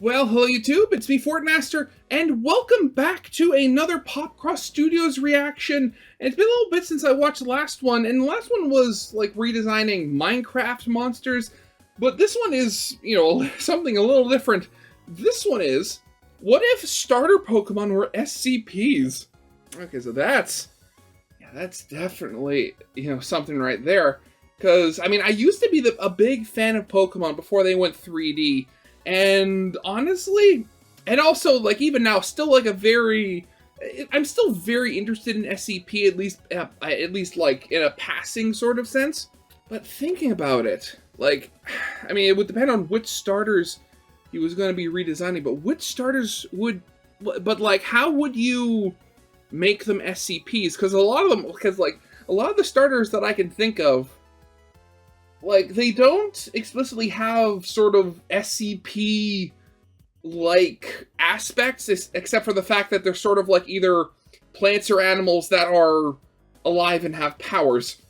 Well, hello YouTube, it's me, Fortmaster, and welcome back to another Popcross Studios reaction. And it's been a little bit since I watched the last one, and the last one was like redesigning Minecraft monsters, but this one is, something a little different. This one is, what if starter Pokemon were SCPs? Okay, so that's definitely, something right there. Because, I used to be a big fan of Pokemon before they went 3D. And honestly, and also, like, even now, still, like, I'm still very interested in SCP, at least, like, in a passing sort of sense. But thinking about it, like, it would depend on which starters he was going to be redesigning, but which starters like, how would you make them SCPs? Because a lot of the starters that I can think of, like, they don't explicitly have sort of SCP-like aspects, except for the fact that they're sort of like either plants or animals that are alive and have powers.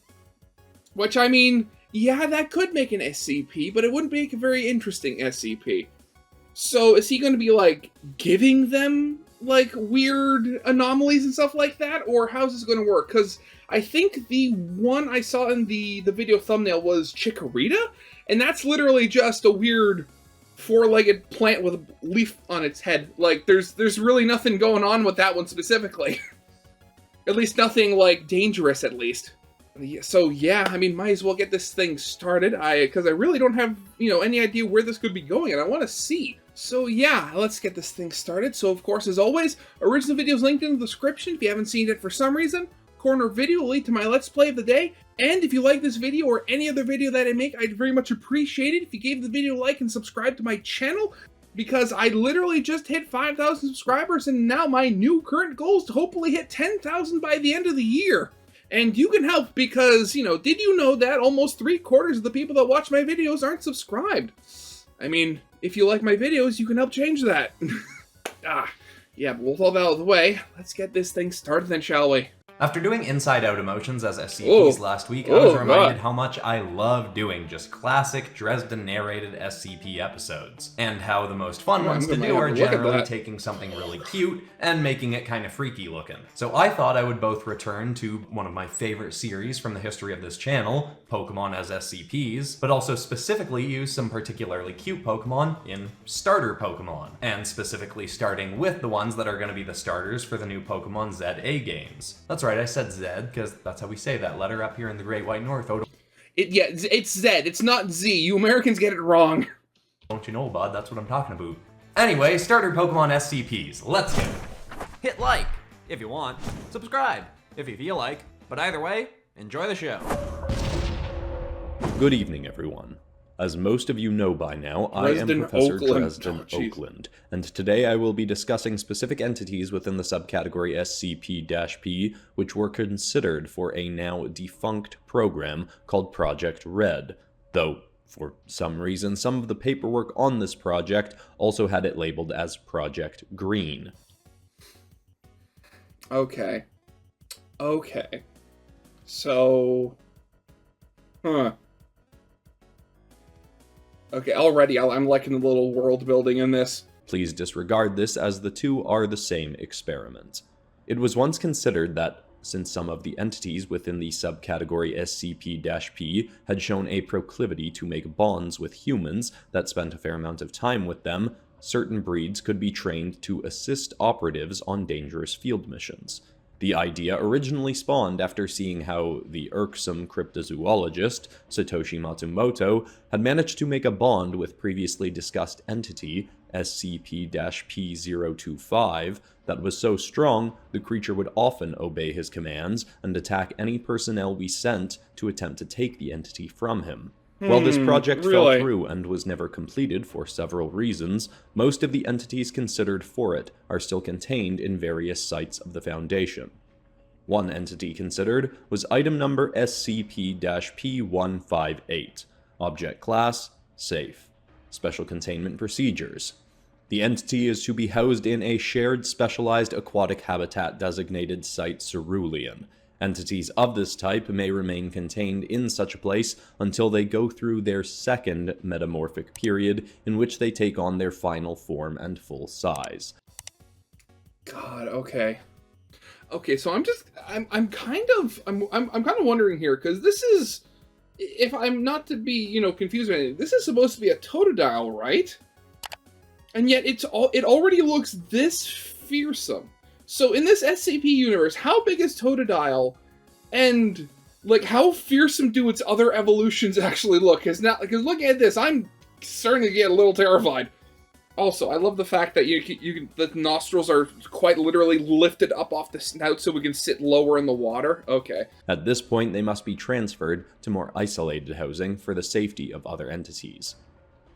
Which, yeah, that could make an SCP, but it wouldn't make a very interesting SCP. So is he going to be, like, giving them, like, weird anomalies and stuff like that? Or how's this going to work? Because I think the one I saw in the video thumbnail was Chikorita, and that's literally just a weird four-legged plant with a leaf on its head. Like, there's really nothing going on with that one specifically. At least nothing, like, dangerous, at least. So, yeah, might as well get this thing started, because I really don't have, any idea where this could be going, and I want to see. So, yeah, let's get this thing started. So, of course, as always, original videos linked in the description if you haven't seen it for some reason. Corner video will lead to my Let's Play of the day. And if you like this video or any other video that I make, I'd very much appreciate it if you gave the video a like and subscribe to my channel, because I literally just hit 5,000 subscribers, and now my new current goal is to hopefully hit 10,000 by the end of the year. And you can help because, did you know that almost 3/4 of the people that watch my videos aren't subscribed? If you like my videos, you can help change that. Yeah, but with all that out of the way, let's get this thing started then, shall we? After doing Inside Out Emotions as SCPs last week, I was reminded how much I love doing just classic Dresden-narrated SCP episodes, and how the most fun ones to do are generally taking something really cute and making it kind of freaky looking. So I thought I would both return to one of my favorite series from the history of this channel, Pokemon as SCPs, but also specifically use some particularly cute Pokemon in starter Pokemon, and specifically starting with the ones that are going to be the starters for the new Pokemon ZA games. That's right, I said Zed, because that's how we say that letter up here in the Great White North. Yeah, it's Zed, it's not Z. You Americans get it wrong. Don't you know, bud? That's what I'm talking about. Anyway, starter Pokemon SCPs. Let's go. Hit like if you want. Subscribe if you feel like. But either way, enjoy the show. Good evening, everyone. As most of you know by now, I am Professor Dresden Oakland, and today I will be discussing specific entities within the subcategory SCP-P, which were considered for a now defunct program called Project Red, though, for some reason, some of the paperwork on this project also had it labeled as Project Green. Okay. So... Okay, already I'm liking the little world building in this. Please disregard this, as the two are the same experiment. It was once considered that, since some of the entities within the subcategory SCP-P had shown a proclivity to make bonds with humans that spent a fair amount of time with them, certain breeds could be trained to assist operatives on dangerous field missions. The idea originally spawned after seeing how the irksome cryptozoologist, Satoshi Matsumoto, had managed to make a bond with previously discussed entity, SCP-P025, that was so strong, the creature would often obey his commands and attack any personnel we sent to attempt to take the entity from him. While this project fell through and was never completed for several reasons, most of the entities considered for it are still contained in various sites of the Foundation. One entity considered was item number SCP-P158, Object Class, Safe. Special Containment Procedures. The entity is to be housed in a shared specialized aquatic habitat designated Site Cerulean, Entities of this type may remain contained in such a place until they go through their second metamorphic period, in which they take on their final form and full size. God, okay. Okay, so I'm kind of wondering here, because this is, if I'm not to be, confused with anything, this is supposed to be a Totodile, right? And yet it already looks this fearsome. So in this SCP universe, how big is Totodile, and like how fearsome do its other evolutions actually look? Because looking at this, I'm starting to get a little terrified. Also, I love the fact that the nostrils are quite literally lifted up off the snout so we can sit lower in the water. Okay. At this point, they must be transferred to more isolated housing for the safety of other entities.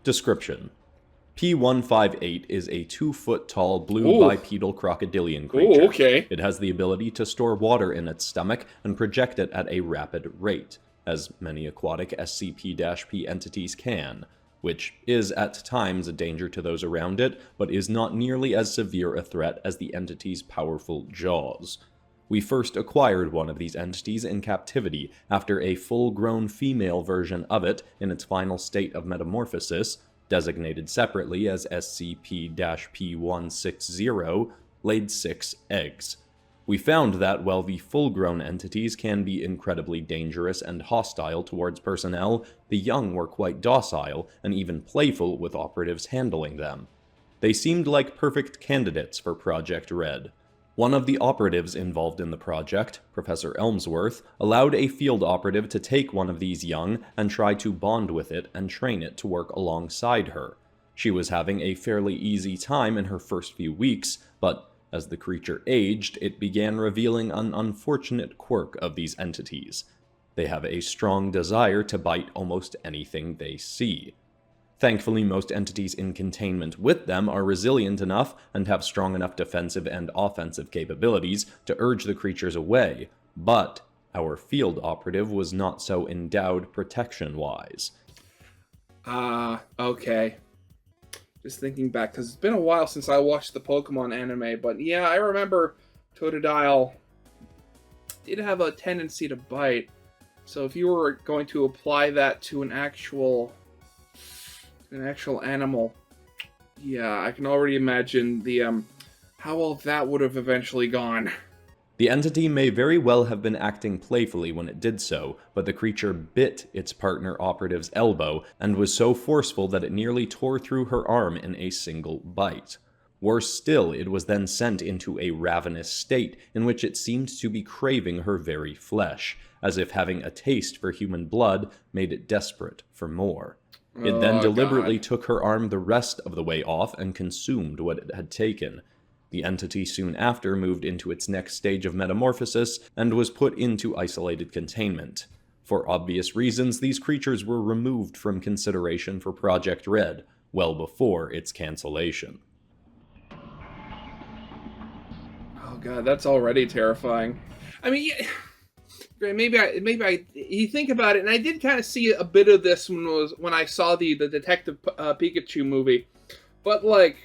Description: P158 is a 2-foot-tall blue bipedal crocodilian creature. Ooh, okay. It has the ability to store water in its stomach and project it at a rapid rate, as many aquatic SCP-P entities can, which is at times a danger to those around it, but is not nearly as severe a threat as the entity's powerful jaws. We first acquired one of these entities in captivity after a full-grown female version of it, in its final state of metamorphosis, designated separately as SCP-P160, laid 6 eggs. We found that while the full-grown entities can be incredibly dangerous and hostile towards personnel, the young were quite docile and even playful with operatives handling them. They seemed like perfect candidates for Project Red. One of the operatives involved in the project, Professor Elmsworth, allowed a field operative to take one of these young and try to bond with it and train it to work alongside her. She was having a fairly easy time in her first few weeks, but as the creature aged, it began revealing an unfortunate quirk of these entities. They have a strong desire to bite almost anything they see. Thankfully, most entities in containment with them are resilient enough and have strong enough defensive and offensive capabilities to urge the creatures away, but our field operative was not so endowed protection-wise. Okay. Just thinking back, because it's been a while since I watched the Pokemon anime, but yeah, I remember Totodile did have a tendency to bite. So if you were going to apply that to an actual animal, yeah, I can already imagine the how well that would have eventually gone. The entity may very well have been acting playfully when it did so, but the creature bit its partner operative's elbow and was so forceful that it nearly tore through her arm in a single bite. Worse still, it was then sent into a ravenous state in which it seemed to be craving her very flesh, as if having a taste for human blood made it desperate for more. It then deliberately took her arm the rest of the way off and consumed what it had taken. The entity soon after moved into its next stage of metamorphosis and was put into isolated containment. For obvious reasons, these creatures were removed from consideration for Project Red well before its cancellation. Oh god, that's already terrifying. I mean, yeah, maybe you think about it, and I did kind of see a bit of this when I saw the Detective Pikachu movie, but like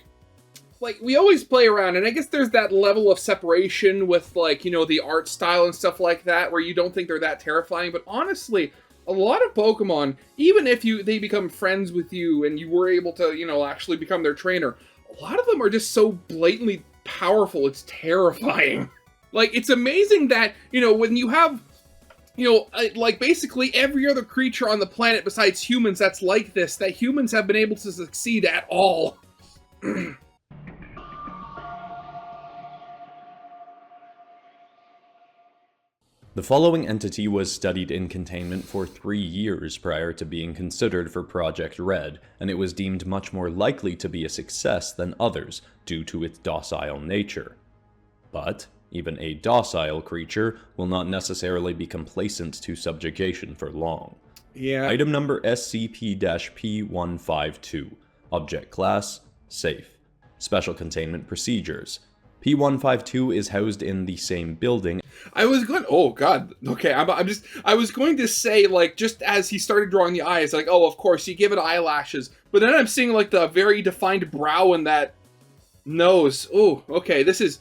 we always play around, and I guess there's that level of separation with the art style and stuff like that, where you don't think they're that terrifying. But honestly, a lot of Pokemon, even if they become friends with you and you were able to actually become their trainer, a lot of them are just so blatantly powerful, it's terrifying. Like, it's amazing that when you have like basically every other creature on the planet besides humans that's like this, that humans have been able to succeed at all. The following entity was studied in containment for 3 years prior to being considered for Project Red, and it was deemed much more likely to be a success than others due to its docile nature. But even a docile creature will not necessarily be complacent to subjugation for long. Yeah. Item number SCP-P152. Object Class: Safe. Special Containment Procedures. P152 is housed in the same building. I was going, oh god, okay, I was going to say, just as he started drawing the eyes, oh, of course, you give it eyelashes, but then I'm seeing, the very defined brow in that Nose. Ooh, okay, this is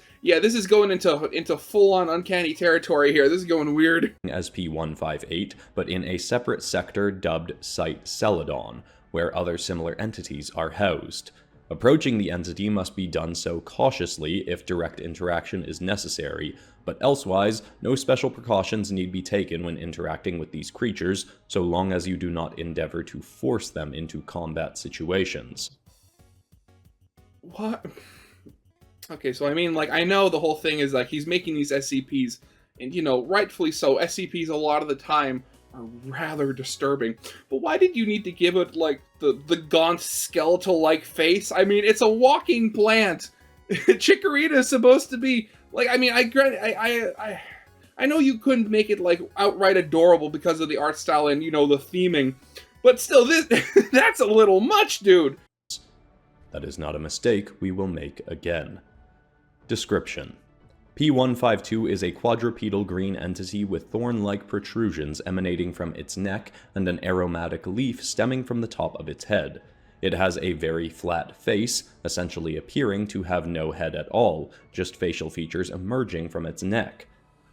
going into full-on uncanny territory here. This is going weird. As P158, but in a separate sector dubbed Site Celadon, where other similar entities are housed. Approaching the entity must be done so cautiously if direct interaction is necessary, but elsewise, no special precautions need be taken when interacting with these creatures, so long as you do not endeavor to force them into combat situations. What? Okay, so I mean, like, I know the whole thing is, like, he's making these SCPs, and, you know, rightfully so, SCPs a lot of the time are rather disturbing. But why did you need to give it, like, the gaunt skeletal-like face? I mean, it's a walking plant. Chikorita is supposed to be, like, I mean, I know you couldn't make it, like, outright adorable because of the art style and, you know, the theming, but still, this that's a little much, dude. That is not a mistake we will make again. Description: P152 is a quadrupedal green entity with thorn-like protrusions emanating from its neck and an aromatic leaf stemming from the top of its head. It has a very flat face, essentially appearing to have no head at all, just facial features emerging from its neck.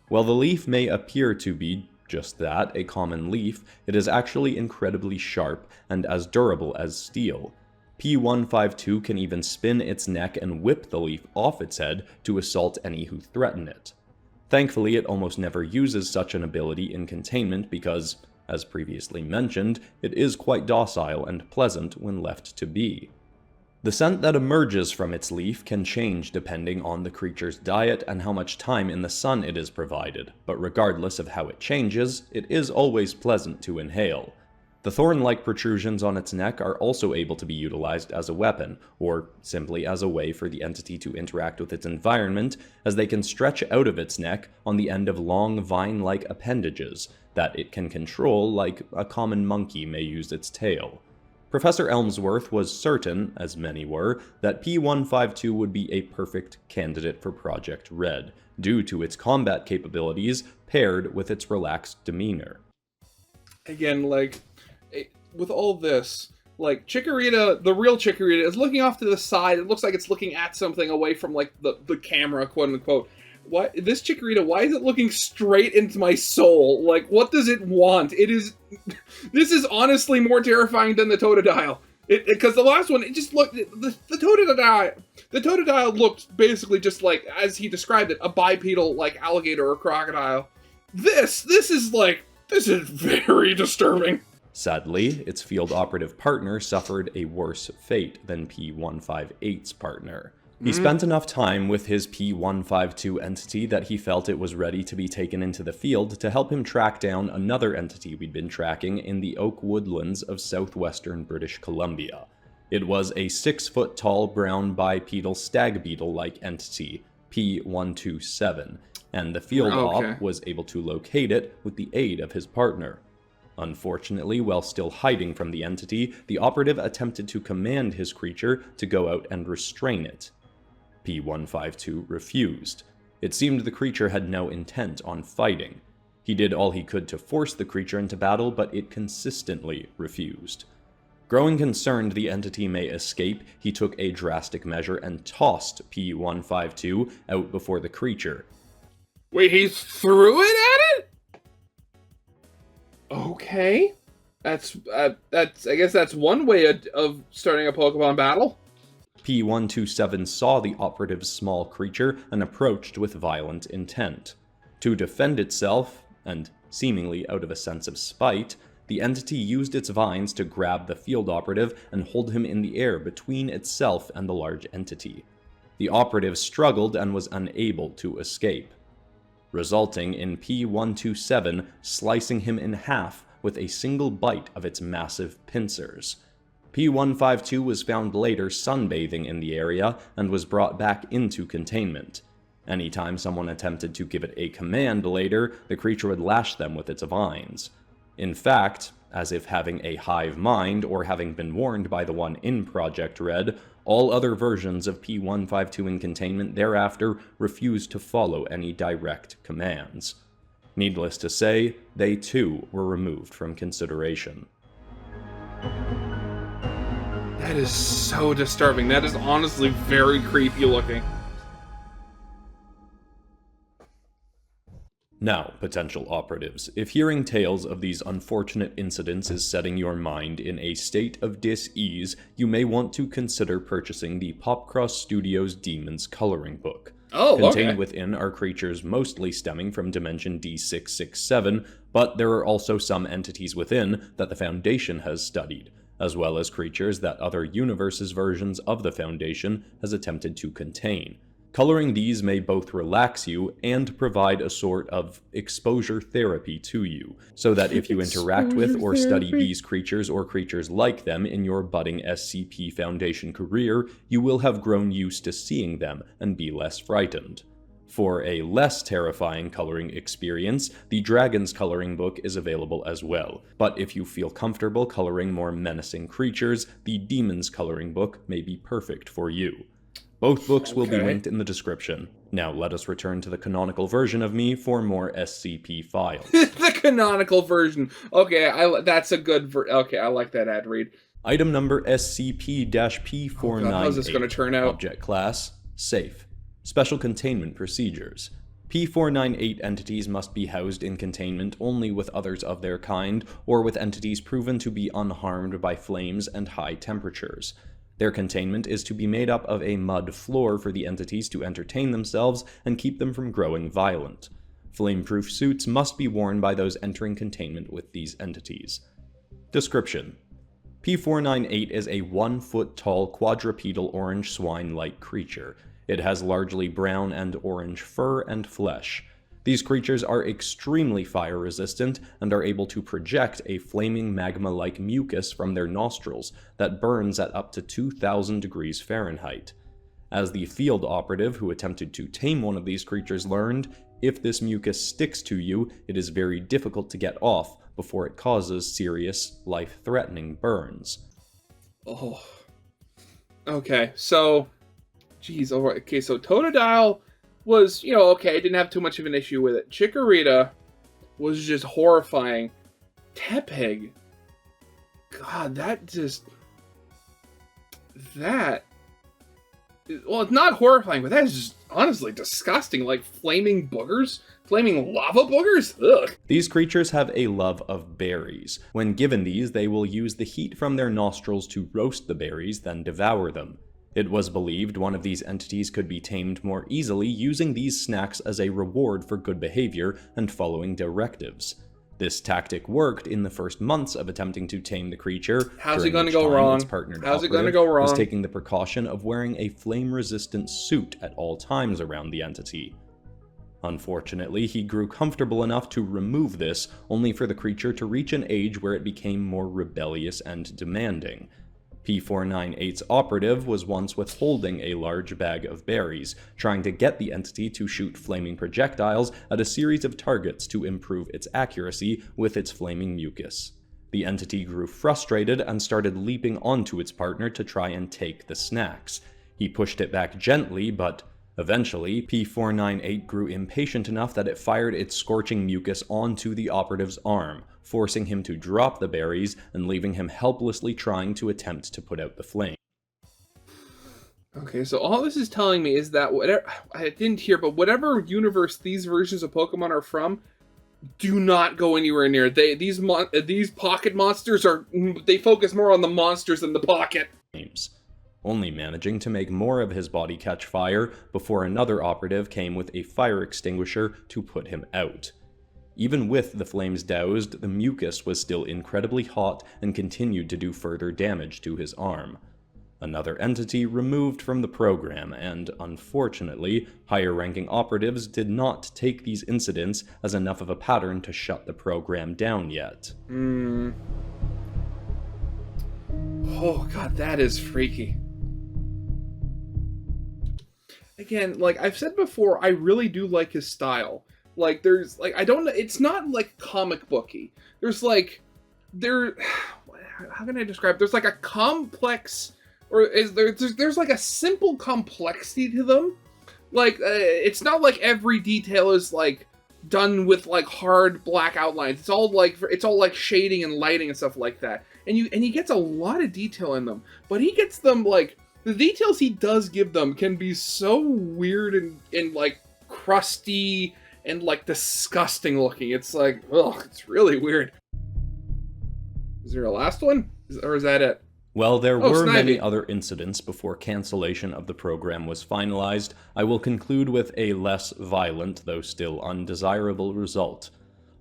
While the leaf may appear to be just that, a common leaf, it is actually incredibly sharp and as durable as steel. P152 can even spin its neck and whip the leaf off its head to assault any who threaten it. Thankfully, it almost never uses such an ability in containment because, as previously mentioned, it is quite docile and pleasant when left to be. The scent that emerges from its leaf can change depending on the creature's diet and how much time in the sun it is provided, but regardless of how it changes, it is always pleasant to inhale. The thorn-like protrusions on its neck are also able to be utilized as a weapon, or simply as a way for the entity to interact with its environment, as they can stretch out of its neck on the end of long vine-like appendages that it can control like a common monkey may use its tail. Professor Elmsworth was certain, as many were, that P152 would be a perfect candidate for Project Red, due to its combat capabilities paired with its relaxed demeanor. Again, like, with all this, like, Chikorita, the real Chikorita, is looking off to the side. It looks like it's looking at something away from, like, the camera, quote-unquote. What? This Chikorita, why is it looking straight into my soul? Like, what does it want? It is... This is honestly more terrifying than the Totodile. Because the last one, it just looked... The Totodile looked basically just like, as he described it, a bipedal, like, alligator or crocodile. This is, like... This is very disturbing. Sadly, its field operative partner suffered a worse fate than P158's partner. He spent enough time with his P152 entity that he felt it was ready to be taken into the field to help him track down another entity we'd been tracking in the oak woodlands of southwestern British Columbia. It was a 6-foot-tall brown bipedal stag beetle-like entity, P127, and the field op was able to locate it with the aid of his partner. Unfortunately, while still hiding from the entity, the operative attempted to command his creature to go out and restrain it. P152 refused. It seemed the creature had no intent on fighting. He did all he could to force the creature into battle, but it consistently refused. Growing concerned the entity may escape, he took a drastic measure and tossed P152 out before the creature. Wait, he threw it at it? Okay. That's I guess that's one way of starting a Pokemon battle. P127 saw the operative's small creature and approached with violent intent. To defend itself, and seemingly out of a sense of spite, the entity used its vines to grab the field operative and hold him in the air between itself and the large entity. The operative struggled and was unable to escape, resulting in P127 slicing him in half with a single bite of its massive pincers. P152 was found later sunbathing in the area and was brought back into containment. Anytime someone attempted to give it a command later, the creature would lash them with its vines. In fact, as if having a hive mind or having been warned by the one in Project Red, all other versions of P152 in containment thereafter refused to follow any direct commands. Needless to say, they too were removed from consideration. That is so disturbing. That is honestly very creepy looking. Now, potential operatives, if hearing tales of these unfortunate incidents is setting your mind in a state of dis-ease, you may want to consider purchasing the Popcross Studios Demons coloring book. Contained within are creatures mostly stemming from Dimension D667, but there are also some entities within that the Foundation has studied, as well as creatures that other universes' versions of the Foundation has attempted to contain. Coloring these may both relax you and provide a sort of exposure therapy to you, so that if you interact with or study these creatures or creatures like them in your budding SCP Foundation career, you will have grown used to seeing them and be less frightened. For a less terrifying coloring experience, the Dragon's coloring book is available as well, but if you feel comfortable coloring more menacing creatures, the Demon's coloring book may be perfect for you. Both books will be linked in the description. Now let us return to the canonical version of me for more SCP files. The canonical version. Okay, that's a good okay, I like that ad read. Item number SCP-P498. How's this going to turn out? Object class, safe. Special containment procedures. P498 entities must be housed in containment only with others of their kind, or with entities proven to be unharmed by flames and high temperatures. Their containment is to be made up of a mud floor for the entities to entertain themselves and keep them from growing violent. Flame-proof suits must be worn by those entering containment with these entities. Description: P498 is a 1-foot-tall quadrupedal orange swine-like creature. It has largely brown and orange fur and flesh. These creatures are extremely fire-resistant and are able to project a flaming magma-like mucus from their nostrils that burns at up to 2,000 degrees Fahrenheit. As the field operative who attempted to tame one of these creatures learned, if this mucus sticks to you, it is very difficult to get off before it causes serious, life-threatening burns. Oh. Okay, so... Jeez, alright. Okay, so Totodile was, okay, I didn't have too much of an issue with it. Chikorita was just horrifying. Tepig. God, well, it's not horrifying, but that is just honestly disgusting. Like flaming boogers? Flaming lava boogers? Ugh. These creatures have a love of berries. When given these, they will use the heat from their nostrils to roast the berries, then devour them. It was believed one of these entities could be tamed more easily using these snacks as a reward for good behavior and following directives. This tactic worked in the first months of attempting to tame the creature. How's it going to go wrong? How's it going to go wrong? Was taking the precaution of wearing a flame-resistant suit at all times around the entity. Unfortunately, he grew comfortable enough to remove this, only for the creature to reach an age where it became more rebellious and demanding. P498's operative was once withholding a large bag of berries, trying to get the entity to shoot flaming projectiles at a series of targets to improve its accuracy with its flaming mucus. The entity grew frustrated and started leaping onto its partner to try and take the snacks. He pushed it back gently, but eventually, P498 grew impatient enough that it fired its scorching mucus onto the operative's arm, forcing him to drop the berries and leaving him helplessly trying to attempt to put out the flame. Okay, so all this is telling me is that whatever I didn't hear, but whatever universe these versions of Pokemon are from, do not go anywhere near. These pocket monsters they focus more on the monsters than the pocket. Only managing to make more of his body catch fire before another operative came with a fire extinguisher to put him out. Even with the flames doused, the mucus was still incredibly hot and continued to do further damage to his arm. Another entity removed from the program, and unfortunately, higher-ranking operatives did not take these incidents as enough of a pattern to shut the program down yet. Oh god, that is freaky. Again, like I've said before, I really do like his style. Like, there's, like, I don't know, it's not, like, comic booky. There's, like, how can I describe? There's, like, a complex, or there's, like, a simple complexity to them. Like, it's not like every detail is, like, done with, like, hard black outlines. It's all, like, shading and lighting and stuff like that. and he gets a lot of detail in them, but he gets them, like, the details he does give them can be so weird and like crusty and like disgusting looking. It's like, ugh, it's really weird. Is there a last one? Or is that it? Well, there were many other incidents before cancellation of the program was finalized. I will conclude with a less violent, though still undesirable result.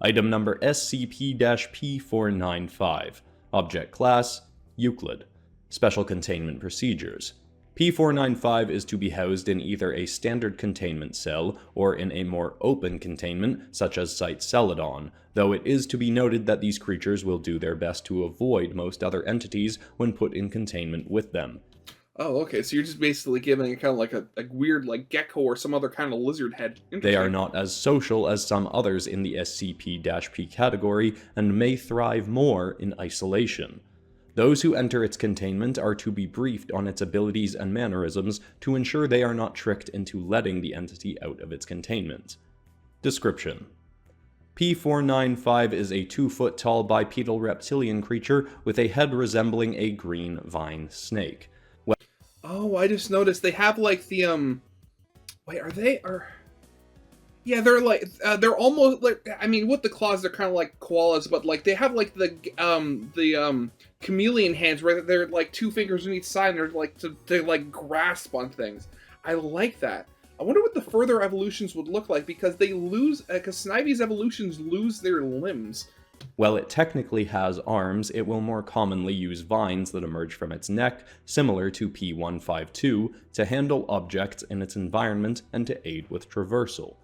Item number SCP-P495. Object Class: Euclid. Special Containment Procedures. P495 is to be housed in either a standard containment cell or in a more open containment, such as Site Celadon, though it is to be noted that these creatures will do their best to avoid most other entities when put in containment with them. Oh, okay, so you're just basically giving it kind of like a weird, like, gecko or some other kind of lizard head. They are not as social as some others in the SCP-P category, and may thrive more in isolation. Those who enter its containment are to be briefed on its abilities and mannerisms to ensure they are not tricked into letting the entity out of its containment. Description: P495 is a 2-foot-tall bipedal reptilian creature with a head resembling a green vine snake. Oh, I just noticed they have like the wait, yeah, they're like they're almost like, I mean, with the claws they're kind of like koalas, but like they have like the chameleon hands where they're like 2 fingers on each side and they're like to like grasp on things. I like that. I wonder what the further evolutions would look like, because they lose, because Snivy's evolutions lose their limbs. While it technically has arms, it will more commonly use vines that emerge from its neck, similar to P152, to handle objects in its environment and to aid with traversal.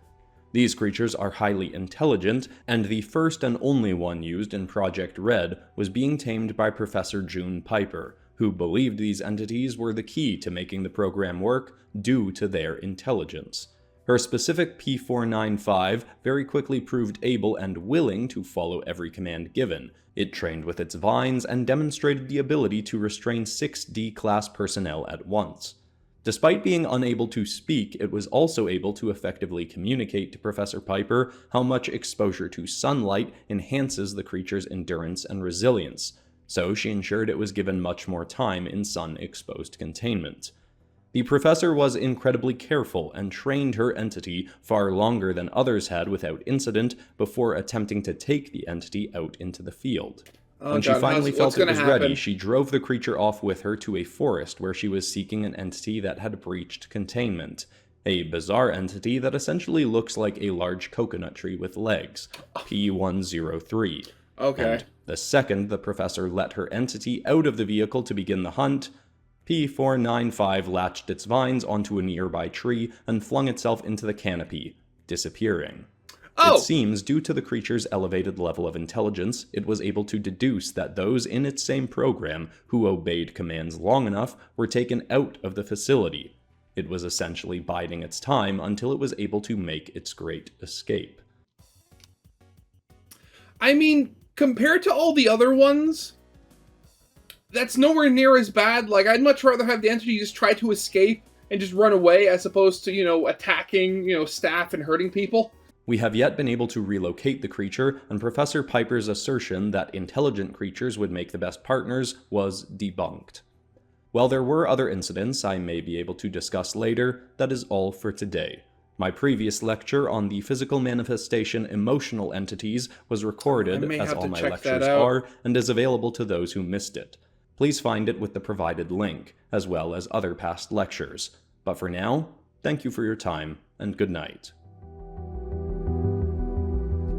These creatures are highly intelligent, and the first and only one used in Project Red was being tamed by Professor June Piper, who believed these entities were the key to making the program work due to their intelligence. Her specific P495 very quickly proved able and willing to follow every command given. It trained with its vines and demonstrated the ability to restrain 6 D-class personnel at once. Despite being unable to speak, it was also able to effectively communicate to Professor Piper how much exposure to sunlight enhances the creature's endurance and resilience, so she ensured it was given much more time in sun-exposed containment. The professor was incredibly careful and trained her entity far longer than others had without incident before attempting to take the entity out into the field. When she finally felt it was ready, she drove the creature off with her to a forest where she was seeking an entity that had breached containment. A bizarre entity that essentially looks like a large coconut tree with legs. P103. Okay. And the second the professor let her entity out of the vehicle to begin the hunt, P495 latched its vines onto a nearby tree and flung itself into the canopy, disappearing. Oh! It seems, due to the creature's elevated level of intelligence, it was able to deduce that those in its same program who obeyed commands long enough were taken out of the facility. It was essentially biding its time until it was able to make its great escape. I mean, compared to all the other ones, that's nowhere near as bad. Like, I'd much rather have the entity just try to escape and just run away as opposed to, you know, attacking, you know, staff and hurting people. We have yet been able to relocate the creature, and Professor Piper's assertion that intelligent creatures would make the best partners was debunked. While there were other incidents I may be able to discuss later, that is all for today. My previous lecture on the physical manifestation emotional entities was recorded, as all my lectures are, and is available to those who missed it. Please find it with the provided link, as well as other past lectures. But for now, thank you for your time, and good night.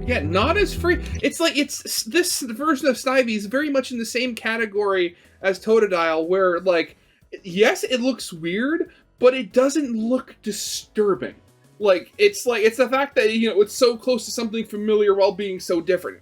Yeah, not as free. It's like, it's this version of Snivy is very much in the same category as Totodile, where, like, yes, it looks weird, but it doesn't look disturbing. Like, it's the fact that, you know, it's so close to something familiar while being so different.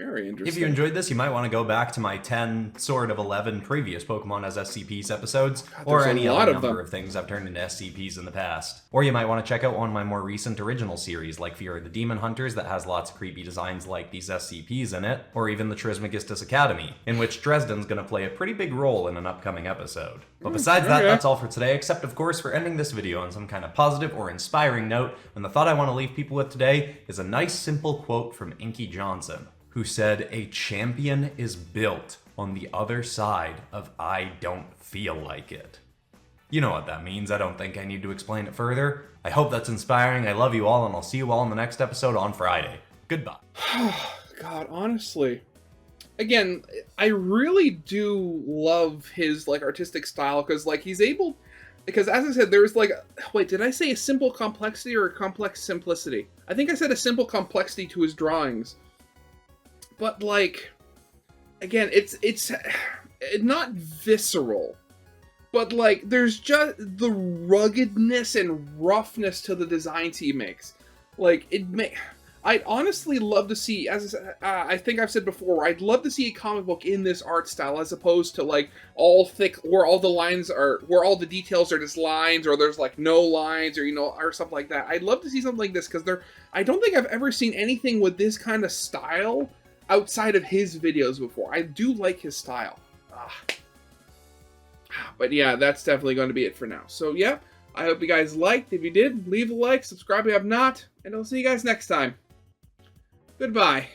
Very interesting. If you enjoyed this, you might want to go back to my 10, sort of 11 previous Pokemon as SCPs episodes, God, or any other of number of things I've turned into SCPs in the past. Or you might want to check out one of my more recent original series, like Fear of the Demon Hunters, that has lots of creepy designs like these SCPs in it, or even the Trismegistus Academy, in which Dresden's going to play a pretty big role in an upcoming episode. But besides that, that's all for today, except of course for ending this video on some kind of positive or inspiring note, and the thought I want to leave people with today is a nice simple quote from Inky Johnson, who said, "A champion is built on the other side of I don't feel like it." You know what that means. I don't think I need to explain it further. I hope that's inspiring. I love you all, and I'll see you all in the next episode on Friday. Goodbye. God, honestly. Again, I really do love his, like, artistic style, because, like, he's able... Because, as I said, there's, like... Wait, did I say a simple complexity or a complex simplicity? I think I said a simple complexity to his drawings. But, like, again, it's not visceral, but, like, there's just the ruggedness and roughness to the designs he makes. Like, I'd honestly love to see, as I think I've said before, I'd love to see a comic book in this art style, as opposed to, like, all thick, where all the lines are, where all the details are just lines, or there's, like, no lines, or, you know, or something like that. I'd love to see something like this, because I don't think I've ever seen anything with this kind of style outside of his videos before. I do like his style. But yeah, that's definitely going to be it for now. So yeah, I hope you guys liked. If you did, leave a like, subscribe if you have not, and I'll see you guys next time. Goodbye.